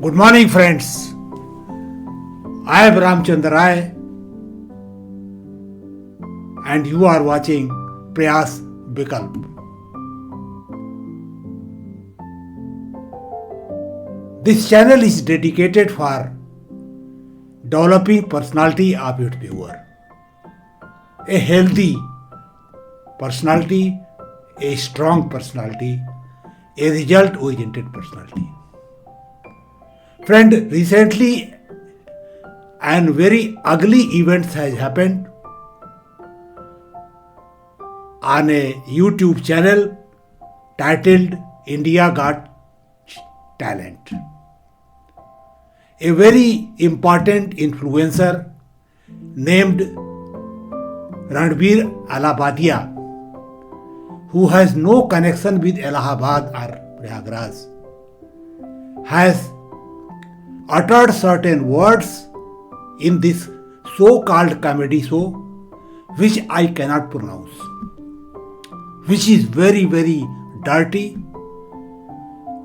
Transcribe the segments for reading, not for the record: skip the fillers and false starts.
Good morning, friends. I am Ramchandra Rai, and you are watching Prayas Vikalp. This channel is dedicated for developing personality of its viewer. A healthy personality, a strong personality, a result-oriented personality. Friend, recently an very ugly event has happened on a YouTube channel titled India Got Talent. A very important influencer named Ranvir Allahabadia, who has no connection with Allahabad or Prayagraj, has uttered certain words in this so-called comedy show which I cannot pronounce, which is very, very dirty,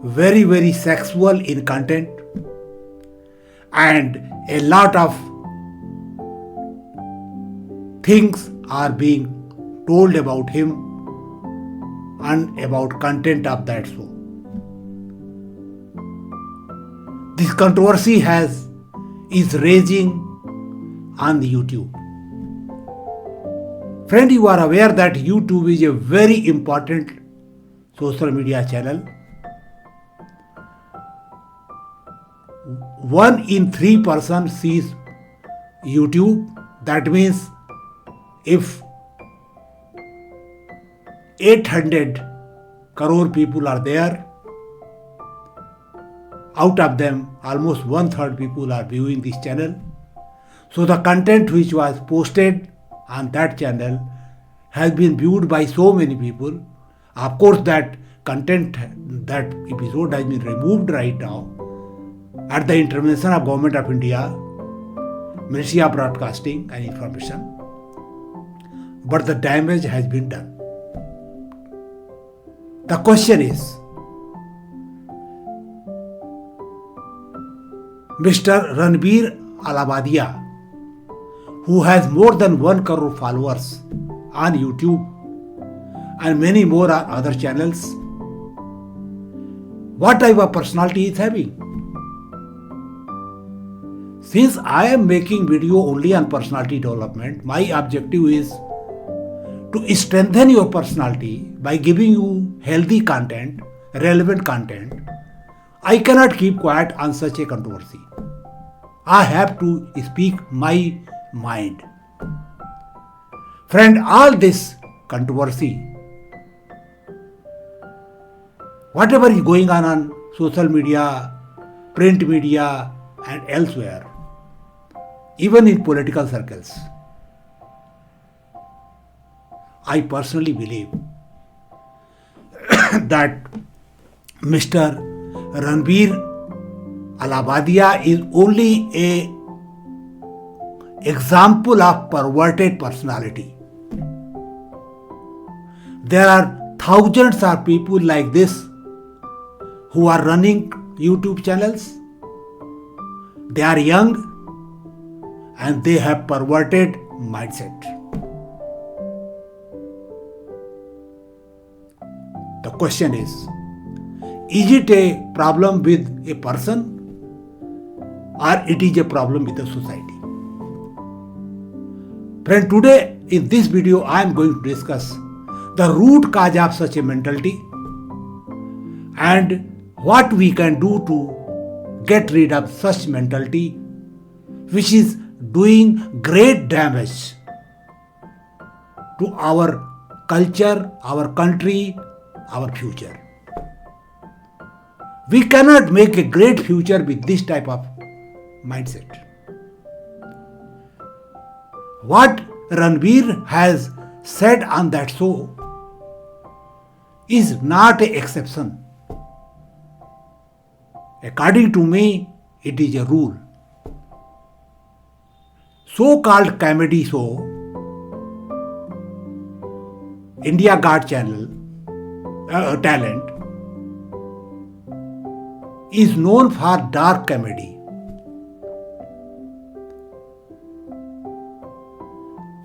very, very sexual in content, and a lot of things are being told about him and about content of that show. This controversy is raging on YouTube. Friend, you are aware that YouTube is a very important social media channel. 1 in 3 persons sees YouTube. That means if 800 crore people are there, out of them almost 1/3 people are viewing this channel. So the content which was posted on that channel has been viewed by so many people. Of course, that content, that episode has been removed right now at the intervention of Government of India, Ministry of Broadcasting and Information. But the damage has been done. The question is, Mr. Ranvir Allahabadia, who has more than 1 crore followers on YouTube and many more on other channels, what type of personality is having? Since I am making video only on personality development, my objective is to strengthen your personality by giving you healthy content, relevant content. I cannot keep quiet on such a controversy. I have to speak my mind. Friend, all this controversy, whatever is going on social media, print media and elsewhere, even in political circles, I personally believe that Mr. Ranvir Allahabadia is only an example of perverted personality. There are thousands of people like this who are running YouTube channels. They are young and they have perverted mindset. The question is it a problem with a person or it is a problem with the society? Friend, today in this video I am going to discuss the root cause of such a mentality and what we can do to get rid of such mentality which is doing great damage to our culture, our country, our future. We cannot make a great future with this type of mindset. What Ranvir has said on that show is not an exception. According to me, it is a rule. So-called comedy show, India Got Talent, is known for dark comedy.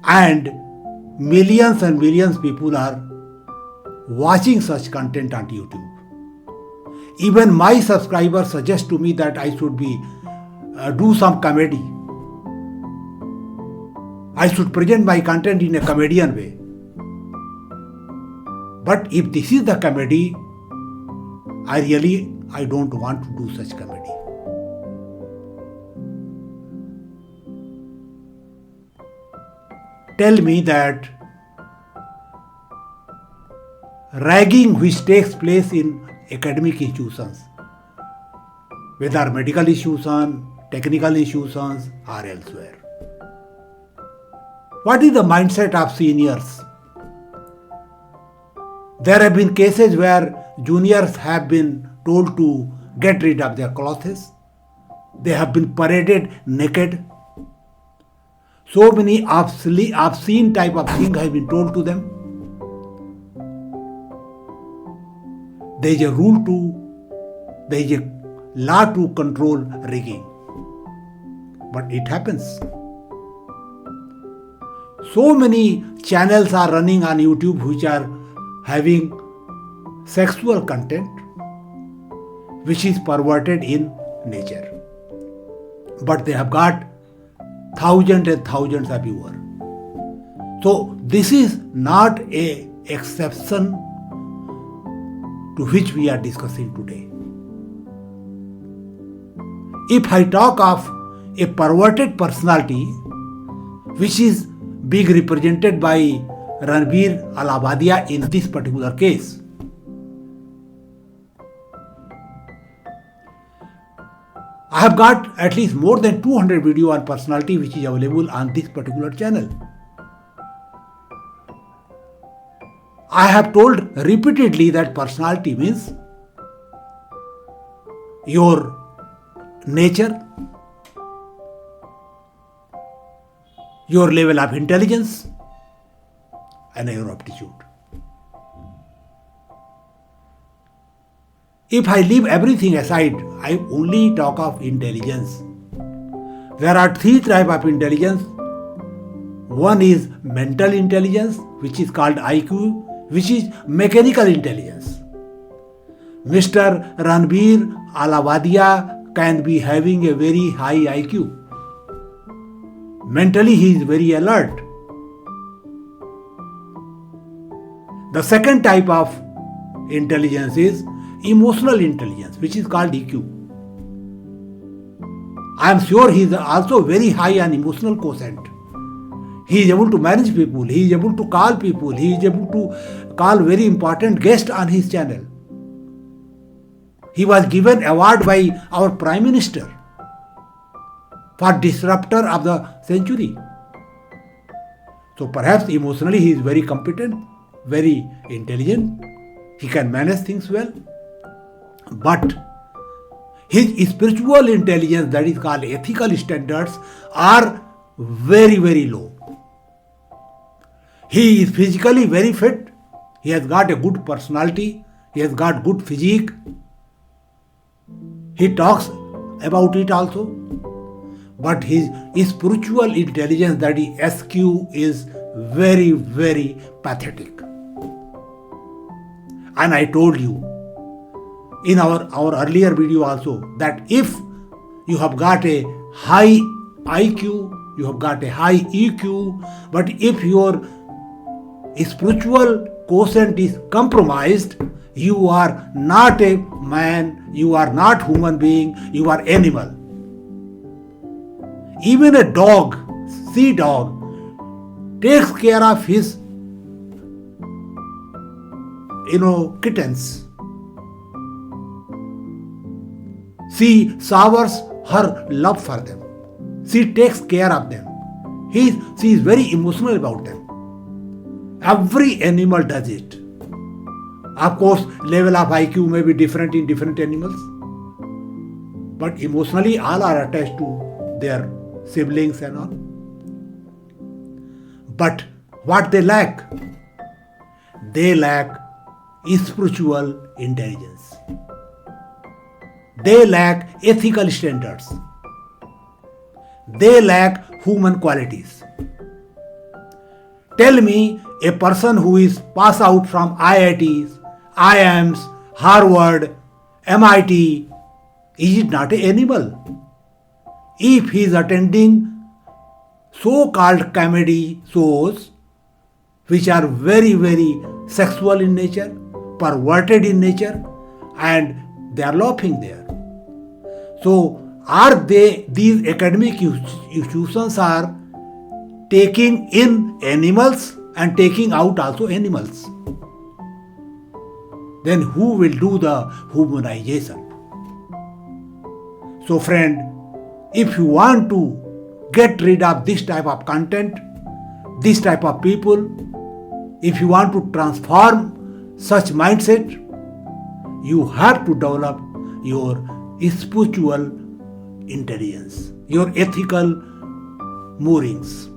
And millions people are watching such content on YouTube. Even my subscribers suggest to me that I should do some comedy. I should present my content in a comedian way. But if this is the comedy, I don't want to do such comedy. Tell me that ragging which takes place in academic institutions, whether medical institutions, technical institutions or elsewhere. What is the mindset of seniors? There have been cases where juniors have been told to get rid of their clothes. They have been paraded naked. So many obscene type of things have been told to them. There is a law to control rigging. But it happens. So many channels are running on YouTube which are having sexual content which is perverted in nature. But they have got thousands and thousands of viewers. So this is not an exception to which we are discussing today. If I talk of a perverted personality which is being represented by Ranvir Allahabadia in this particular case, I have got at least more than 200 video on personality which is available on this particular channel. I have told repeatedly that personality means your nature, your level of intelligence and your aptitude. If I leave everything aside, I only talk of intelligence. There are three types of intelligence. One is mental intelligence, which is called IQ, which is mechanical intelligence. Mr. Ranvir Allahabadia can be having a very high IQ. Mentally he is very alert. The second type of intelligence is emotional intelligence, which is called EQ. I am sure he is also very high on emotional quotient. He is able to manage people, he is able to call people, he is able to call very important guests on his channel. He was given award by our Prime Minister for disruptor of the century. So perhaps emotionally he is very competent, very intelligent, he can manage things well. But his spiritual intelligence, that is called ethical standards, are very, very low. He is physically very fit. He has got a good personality. He has got good physique. He talks about it also. But his spiritual intelligence, that is SQ, is very, very pathetic. And I told you in our earlier video also that if you have got a high IQ, you have got a high EQ, but if your spiritual quotient is compromised, you are not a man, you are not human being, you are animal. Even a dog, sea dog, takes care of his kittens. She showers her love for them. She takes care of them. She is very emotional about them. Every animal does it. Of course, level of IQ may be different in different animals, but emotionally all are attached to their siblings and all. But what they lack? They lack spiritual intelligence. They lack ethical standards. They lack human qualities. Tell me a person who is passed out from IITs, IIMs, Harvard, MIT, is it not an animal? If he is attending so-called comedy shows which are very, very sexual in nature, perverted in nature, and they are laughing there. So, these academic institutions are taking in animals and taking out also animals? Then who will do the humanization? So friend, if you want to get rid of this type of content, this type of people, if you want to transform such mindset, you have to develop your spiritual intelligence, your ethical moorings.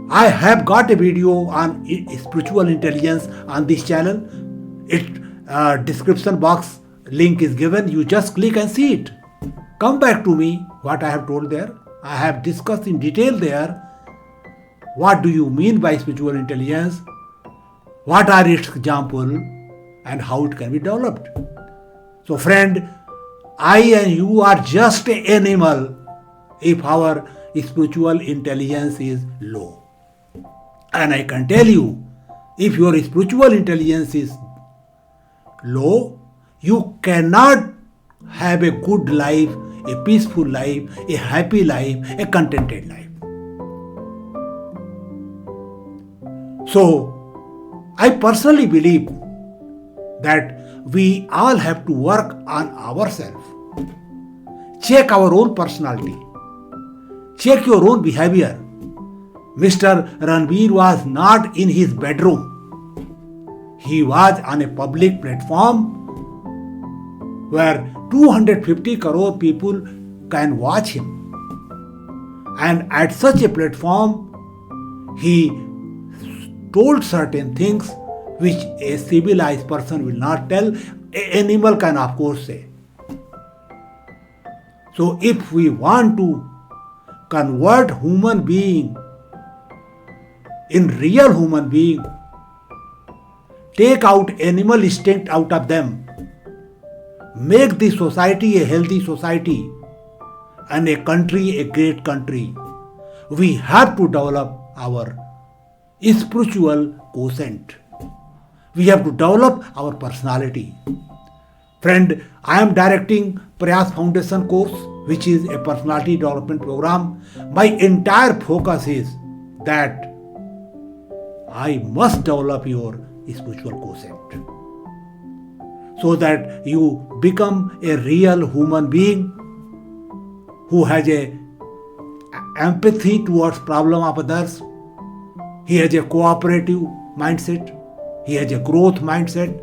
I have got a video on spiritual intelligence on this channel. Description box link is given. You just click and see it. Come back to me what I have told there. I have discussed in detail there. What do you mean by spiritual intelligence? What are its examples and how it can be developed? So friend, I and you are just an animal if our spiritual intelligence is low. And I can tell you, if your spiritual intelligence is low, you cannot have a good life, a peaceful life, a happy life, a contented life. So, I personally believe that we all have to work on ourselves. Check our own personality. Check your own behavior. Mr. Ranvir was not in his bedroom. He was on a public platform where 250 crore people can watch him. And at such a platform, he told certain things which a civilized person will not tell. An animal can of course say. So if we want to convert human being in real human being, take out animal instinct out of them, make the society a healthy society and a country a great country, we have to develop our spiritual quotient. We have to develop our personality. Friend, I am directing Prayas Foundation course, which is a personality development program. My entire focus is that I must develop your spiritual quotient so that you become a real human being who has a empathy towards problem of others. He has a cooperative mindset. He has a growth mindset.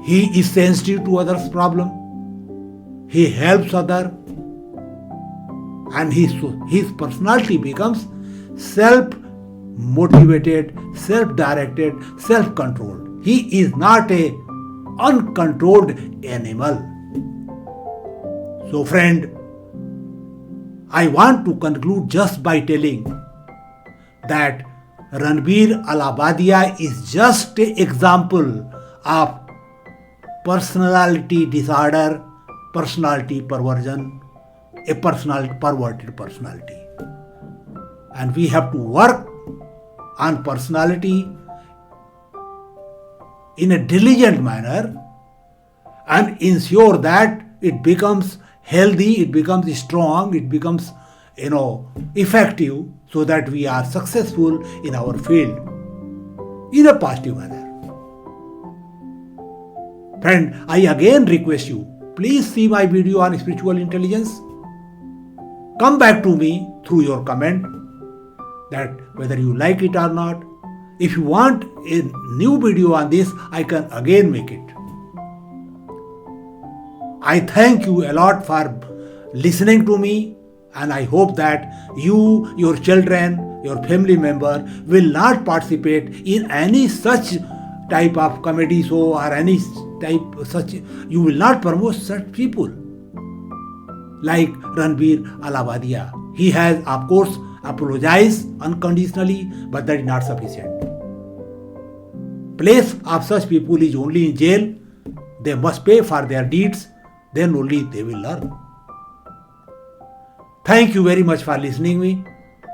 He is sensitive to others' problem. He helps others. And his personality becomes self-motivated, self-directed, self-controlled. He is not a uncontrolled animal. So friend, I want to conclude just by telling that Ranvir Allahabadia is just an example of personality disorder, personality perversion, a perverted personality. And we have to work on personality in a diligent manner and ensure that it becomes healthy, it becomes strong, it becomes effective, so that we are successful in our field in a positive manner. Friend, I again request you, please see my video on spiritual intelligence. Come back to me through your comment that whether you like it or not. If you want a new video on this, I can again make it. I thank you a lot for listening to me, and I hope that you, your children, your family member will not participate in any such type of comedy show or any type such, you will not promote such people. Like Ranvir Allahabadia, he has of course apologized unconditionally, but that is not sufficient. Place of such people is only in jail. They must pay for their deeds, then only they will learn. Thank you very much for listening me.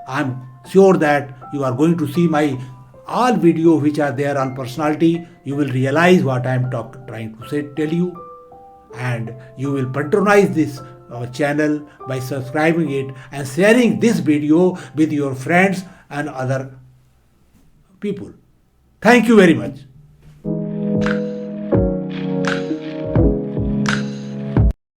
I am sure that you are going to see my all videos which are there on personality. You will realize what I am trying to tell you, and you will patronize this channel by subscribing it and sharing this video with your friends and other people. Thank you very much.